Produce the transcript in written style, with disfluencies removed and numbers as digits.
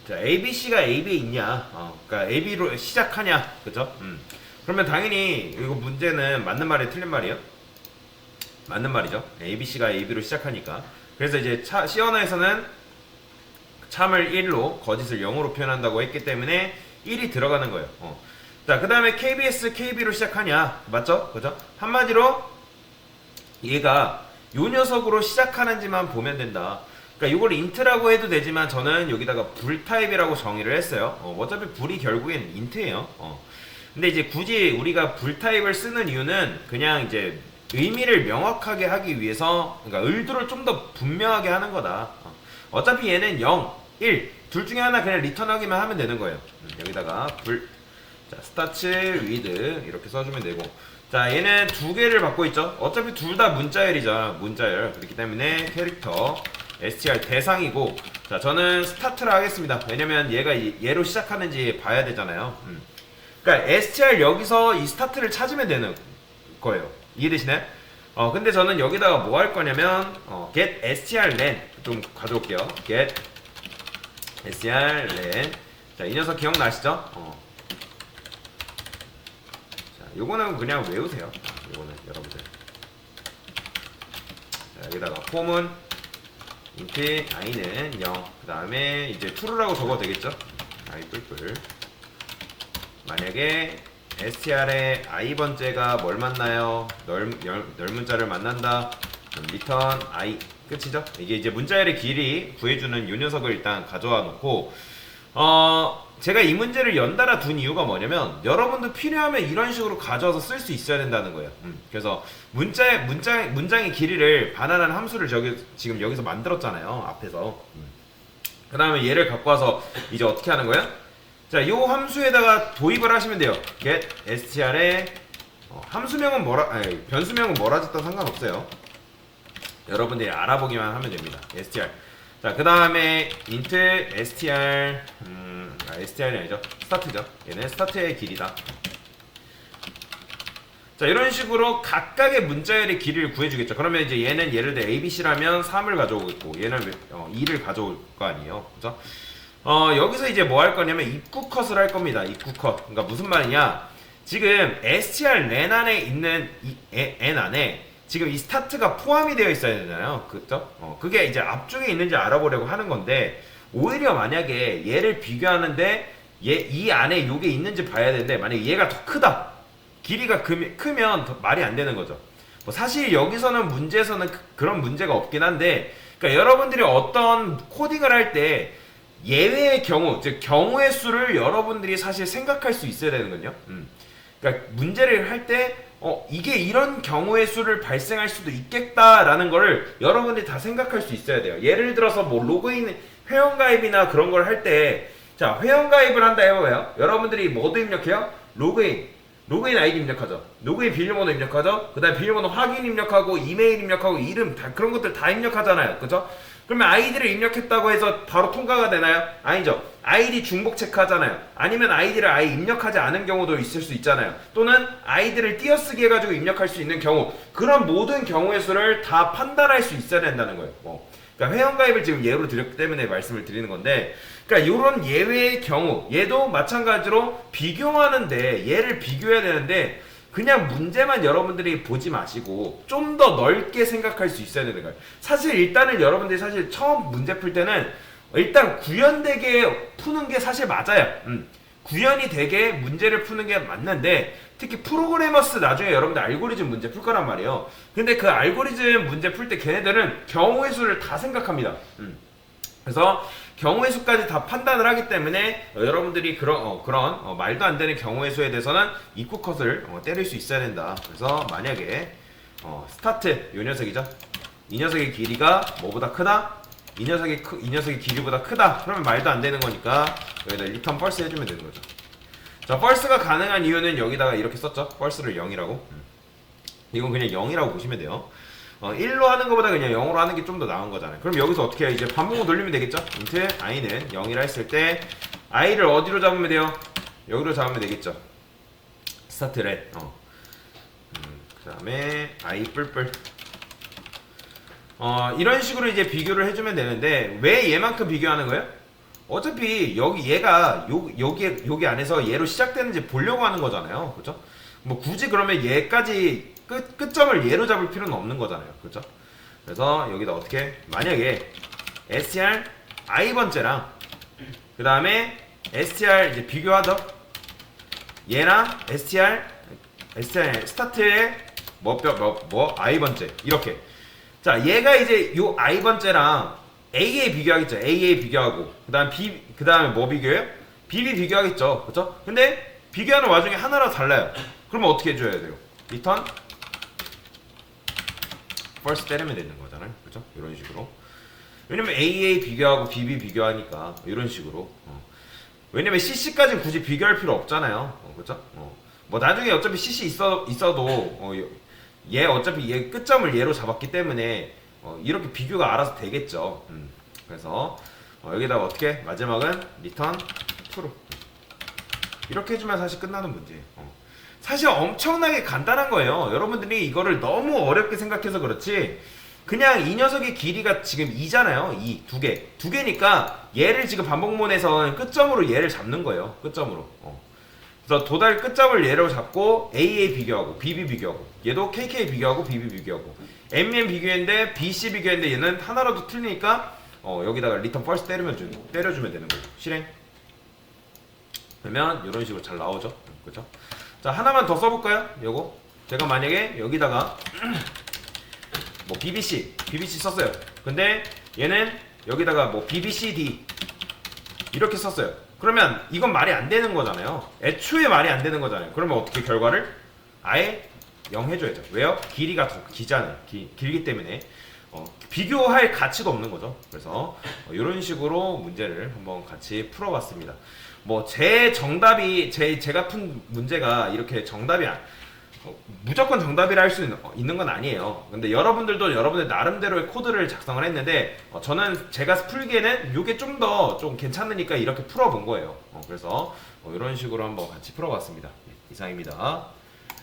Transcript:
자, ABC가 AB에 있냐? 그러니까 AB로 시작하냐? 그죠? 그러면 당연히 이거 문제는 맞는 말이 틀린 말이에요? 맞는 말이죠. ABC가 AB로 시작하니까. 그래서 이제 C 언어에서는 참을 1로 거짓을 0으로 표현한다고 했기 때문에 1이 들어가는 거예요. 자, 그 다음에 KBS, KB로 시작하냐? 맞죠? 그죠? 한마디로 얘가 요 녀석으로 시작하는지만 보면 된다. 그러니까 이걸 인트라고 해도 되지만 저는 여기다가 불 타입이라고 정의를 했어요. 어차피 불이 결국엔 인트예요. 근데 이제 굳이 우리가 불 타입을 쓰는 이유는 그냥 이제 의미를 명확하게 하기 위해서, 그러니까 의도를 좀 더 분명하게 하는 거다. 어차피 얘는 0, 1, 둘 중에 하나 그냥 리턴하기만 하면 되는 거예요. 여기다가 불, 자, 스타츠, 위드 이렇게 써주면 되고, 자, 얘는 두 개를 받고 있죠. 어차피 둘 다 문자열이죠. 문자열. 그렇기 때문에 캐릭터 str 대상이고, 자, 저는 스타트를 하겠습니다. 왜냐면 얘가 얘로 시작하는지 봐야 되잖아요. 그러니까 str 여기서 이 스타트를 찾으면 되는 거예요. 이해되시나요? 근데 저는 여기다가 뭐 할 거냐면 get strlen 좀 가져올게요. get strlen. 자, 이 녀석 기억나시죠? 자, 요거는 그냥 외우세요. 요거는 여러분들. 자, 여기다가 폼은 int i는 0. 그 다음에 이제 true라고 적어도 되겠죠? i 뿔뿔. 만약에 str의 i번째가 뭘 만나요? 넓문자를 만난다. 그럼 return i 끝이죠? 이게 이제 문자열의 길이 구해주는 요 녀석을 일단 가져와 놓고, 제가 이 문제를 연달아 둔 이유가 뭐냐면 여러분도 필요하면 이런 식으로 가져와서 쓸 수 있어야 된다는 거예요. 그래서 문장의 길이를 반환한 함수를 지금 여기서 만들었잖아요. 앞에서. 그 다음에 얘를 갖고 와서 이제 어떻게 하는 거예요? 자, 요 함수에다가 도입을 하시면 돼요. get str의 함수명은 변수명은 뭐라 짓다 상관없어요. 여러분들이 알아보기만 하면 됩니다. str. 자, 그 다음에 int str str이 아니죠. 스타트죠. 얘는 스타트의 길이다. 자, 이런 식으로 각각의 문자열의 길이를 구해주겠죠. 그러면 이제 얘는 예를 들어 ABC라면 3을 가져오고 있고 얘는 2를 가져올 거 아니에요. 그죠? 여기서 이제 뭐 할 거냐면 입구 컷을 할 겁니다. 입구 컷. 그러니까 무슨 말이냐? 지금 str len 안에 있는 이 n 안에 지금 이 스타트가 포함이 되어 있어야 되잖아요. 그죠? 그게 이제 앞쪽에 있는지 알아보려고 하는 건데, 오히려 만약에 얘를 비교하는데 이 안에 요게 있는지 봐야 되는데, 만약에 얘가 더 크다. 길이가 크면 더 말이 안 되는 거죠. 뭐 사실 여기서는 문제에서는 그런 문제가 없긴 한데, 그러니까 여러분들이 어떤 코딩을 할 때 예외의 경우, 즉 경우의 수를 여러분들이 사실 생각할 수 있어야 되는거든요. 그러니까 문제를 할 때 이게 이런 경우의 수를 발생할 수도 있겠다라는 거를 여러분들이 다 생각할 수 있어야 돼요. 예를 들어서 뭐 로그인 회원가입이나 그런 걸 할 때, 자, 회원가입을 한다 해봐요. 여러분들이 뭐도 입력해요? 로그인 아이디 입력하죠. 로그인 비밀번호 입력하죠. 그 다음에 비밀번호 확인 입력하고 이메일 입력하고 이름 다 그런 것들 다 입력하잖아요. 그죠? 그러면 아이디를 입력했다고 해서 바로 통과가 되나요? 아니죠. 아이디 중복 체크하잖아요. 아니면 아이디를 아예 입력하지 않은 경우도 있을 수 있잖아요. 또는 아이디를 띄어쓰기 해가지고 입력할 수 있는 경우, 그런 모든 경우의 수를 다 판단할 수 있어야 된다는 거예요. 그러니까 회원가입을 지금 예로 드렸기 때문에 말씀을 드리는 건데, 그러니까 이런 예외의 경우, 얘도 마찬가지로 비교하는데 얘를 비교해야 되는데 그냥 문제만 여러분들이 보지 마시고 좀 더 넓게 생각할 수 있어야 되는 거예요. 사실 일단은 여러분들이 사실 처음 문제 풀 때는 일단 구현되게 푸는 게 사실 맞아요. 구현이 되게 문제를 푸는 게 맞는데, 특히 프로그래머스 나중에 여러분들 알고리즘 문제 풀 거란 말이에요. 근데 그 알고리즘 문제 풀 때 걔네들은 경우의 수를 다 생각합니다. 그래서 경우의 수까지 다 판단을 하기 때문에 여러분들이 그런 말도 안 되는 경우의 수에 대해서는 입구 컷을 때릴 수 있어야 된다. 그래서 만약에 스타트 요 녀석이죠. 이 녀석의 길이가 뭐보다 크다? 이 녀석의 길이보다 크다. 그러면 말도 안 되는 거니까 여기다 return false 해주면 되는 거죠. 자, false가 가능한 이유는 여기다가 이렇게 썼죠. false를 0이라고. 이건 그냥 0이라고 보시면 돼요. 1로 하는 것보다 그냥 0으로 하는 게 좀 더 나은 거잖아요. 그럼 여기서 어떻게 해요? 이제 반복을 돌리면 되겠죠? int i는 0이라 했을 때 i를 어디로 잡으면 돼요? 여기로 잡으면 되겠죠. start ret. 그 다음에 i 뿔뿔. 이런 식으로 이제 비교를 해주면 되는데 왜 얘만큼 비교하는 거예요? 어차피 여기 얘가 여기 안에서 얘로 시작되는지 보려고 하는 거잖아요. 그죠? 뭐 굳이 그러면 얘까지 끝점을 얘로 잡을 필요는 없는 거잖아요. 그죠? 그래서 여기다 어떻게 만약에 str i번째랑 그 다음에 str 이제 비교하죠. 얘랑 str 스타트의 i번째 이렇게. 자, 얘가 이제 요 i번째랑 A에 비교하겠죠. A에 비교하고 그 다음에 뭐 비교해요? BB 비교하겠죠. 그렇죠? 근데 비교하는 와중에 하나라도 달라요. 그러면 어떻게 해줘야 돼요? return first 때리면 되는 거잖아요. 그렇죠? 이런 식으로. 왜냐면 AA 비교하고 BB 비교하니까 이런 식으로. 왜냐면 CC까지는 굳이 비교할 필요 없잖아요. 그렇죠? 뭐 나중에 어차피 CC 있어도 얘 어차피 얘 끝점을 얘로 잡았기 때문에 이렇게 비교가 알아서 되겠죠. 그래서 여기다가 어떻게 마지막은 return true 이렇게 해주면 사실 끝나는 문제예요. 사실 엄청나게 간단한 거예요. 여러분들이 이거를 너무 어렵게 생각해서 그렇지 그냥 이 녀석의 길이가 지금 2잖아요. 2개. 2개니까 얘를 지금 반복문에서 끝점으로 얘를 잡는 거예요. 끝점으로. 그래서 도달 끝점을 얘로 잡고 AA 비교하고 BB 비교하고 얘도 KK 비교하고 BB 비교하고 MM 비교했는데 BC 비교했는데 얘는 하나라도 틀리니까 여기다가 return first 때려주면 되는 거죠. 실행. 그러면 이런 식으로 잘 나오죠. 그죠? 자, 하나만 더 써볼까요? 요거 제가 만약에 여기다가 뭐 BBC 썼어요. 근데 얘는 여기다가 뭐 BBCD 이렇게 썼어요. 그러면 이건 말이 안 되는 거잖아요. 애초에 말이 안 되는 거잖아요. 그러면 어떻게 결과를 아예 0 해줘야죠. 왜요? 길이가 기잖아요. 길기 때문에 비교할 가치가 없는 거죠. 그래서 이런 식으로 문제를 한번 같이 풀어봤습니다. 뭐 제가 푼 문제가 이렇게 정답이 무조건 정답이라 할 수 있는 건 아니에요. 근데 여러분들도 여러분들 나름대로의 코드를 작성을 했는데 저는 제가 풀기에는 이게 좀 더 좀 괜찮으니까 이렇게 풀어본 거예요. 그래서 이런 식으로 한번 같이 풀어봤습니다. 이상입니다.